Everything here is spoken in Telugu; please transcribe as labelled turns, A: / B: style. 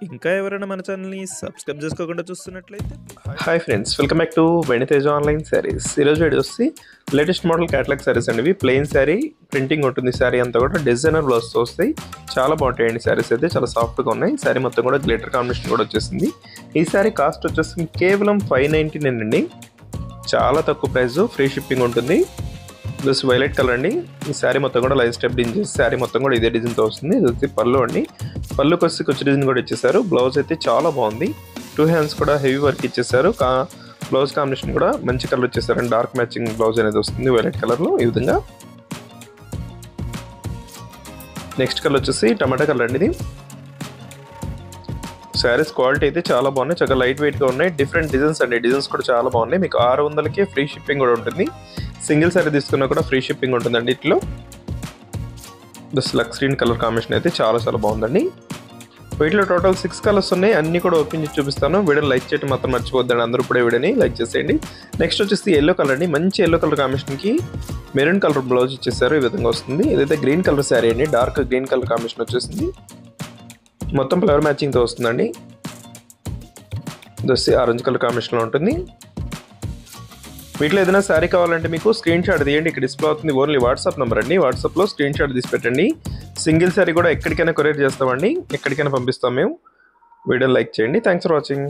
A: ఇంకా ఎవరైనా మన ఛానల్‌ని సబ్స్క్రైబ్ చేసుకోకుండా చూస్తున్నట్లయితే
B: hi friends, welcome back to Venitheja online saris. ఈరోజు వీడియో వచ్చి లేటెస్ట్ మోడల్ క్యాటలాగ్ శారీస్ అండి. ఇవి ప్లెయిన్ శారీ ప్రింటింగ్ ఉంటుంది. శారీ అంతా కూడా డిజైనర్ బ్లౌజ్తో వస్తాయి. చాలా బాగుంటాయండి శారీస్ అయితే, చాలా సాఫ్ట్గా ఉన్నాయి. శారీ మొత్తం కూడా గ్లిటర్ కాంబినేషన్ కూడా వచ్చేసింది. ఈ శారీ కాస్ట్ వచ్చేసి కేవలం 599 అండి. చాలా తక్కువ ప్రైస్, ఫ్రీ షిప్పింగ్ ఉంటుంది. ప్లస్ వైలెట్ కలర్ అండి. ఈ శారీ మొత్తం కూడా లైన్ స్టెప్ డిజైన్ చేసి శారీ మొత్తం కూడా ఇదే డిజైన్తో వస్తుంది. ఇది వచ్చి పళ్ళు అండి. పళ్ళుకి వచ్చి కొంచెం డిజైన్ కూడా ఇచ్చేసారు. బ్లౌజ్ అయితే చాలా బాగుంది. 2 హ్యాండ్స్ కూడా హెవీ వర్క్ ఇచ్చేసారు. బ్లౌజ్ కాంబినేషన్ కూడా మంచి కలర్ వచ్చేసారండి. డార్క్ మ్యాచింగ్ బ్లౌజ్ అనేది వస్తుంది వైలెట్ కలర్లో ఈ విధంగా. నెక్స్ట్ కలర్ వచ్చేసి టమాటా కలర్ అండి. ఇది శారీస్ క్వాలిటీ అయితే చాలా బాగున్నాయి, చాలా లైట్ వెయిట్గా ఉన్నాయి. డిఫరెంట్ డిజైన్స్ అండి. డిజైన్స్ కూడా చాలా బాగున్నాయి. మీకు 600కే ఫ్రీ షిప్పింగ్ కూడా ఉంటుంది. సింగిల్ శారీ తీసుకున్నా కూడా ఫ్రీ షిప్పింగ్ ఉంటుందండి. ఇట్లో లక్స్ గ్రీన్ కలర్ కాంబినేషన్ అయితే చాలా చాలా బాగుందండి. వీటిలో టోటల్ 6 కలర్స్ ఉన్నాయి. అన్ని కూడా ఓపెన్ చేసి చూపిస్తాను. వీడియోని లైక్ చేయడం మాత్రం మర్చిపోద్దండి. అందరూ కూడా వీడియోని లైక్ చేసేయండి. నెక్స్ట్ వచ్చేసి ఎల్లో కలర్ అండి. మంచి ఎల్లో కలర్ కాంబినేషన్కి మెరూన్ కలర్ బ్లౌజ్ ఇచ్చేసారు. ఈ విధంగా వస్తుంది. ఇదైతే గ్రీన్ కలర్ శారీ అండి. డార్క్ గ్రీన్ కలర్ కాంబినేషన్ వచ్చేసింది. మొత్తం ఫ్లవర్ మ్యాచింగ్తో వస్తుందండి. ఇది వచ్చి ఆరెంజ్ కలర్ కాంబినేషన్లో ఉంటుంది. వీటిలో ఏదైనా శారీ కావాలంటే మీకు స్క్రీన్ షాట్ తీయండి. ఇక్కడ డిస్ప్లే అవుతుంది. ఓన్లీ వాట్సాప్ నెంబర్ అండి. వాట్సాప్లో స్క్రీన్ షాట్ తీసి పెట్టండి. సింగిల్ శారీ కూడా ఎక్కడికైనా కొరియర్ చేస్తామండి. ఎక్కడికైనా పంపిస్తాం మేము. వీడియోని లైక్ చేయండి. Thanks for watching.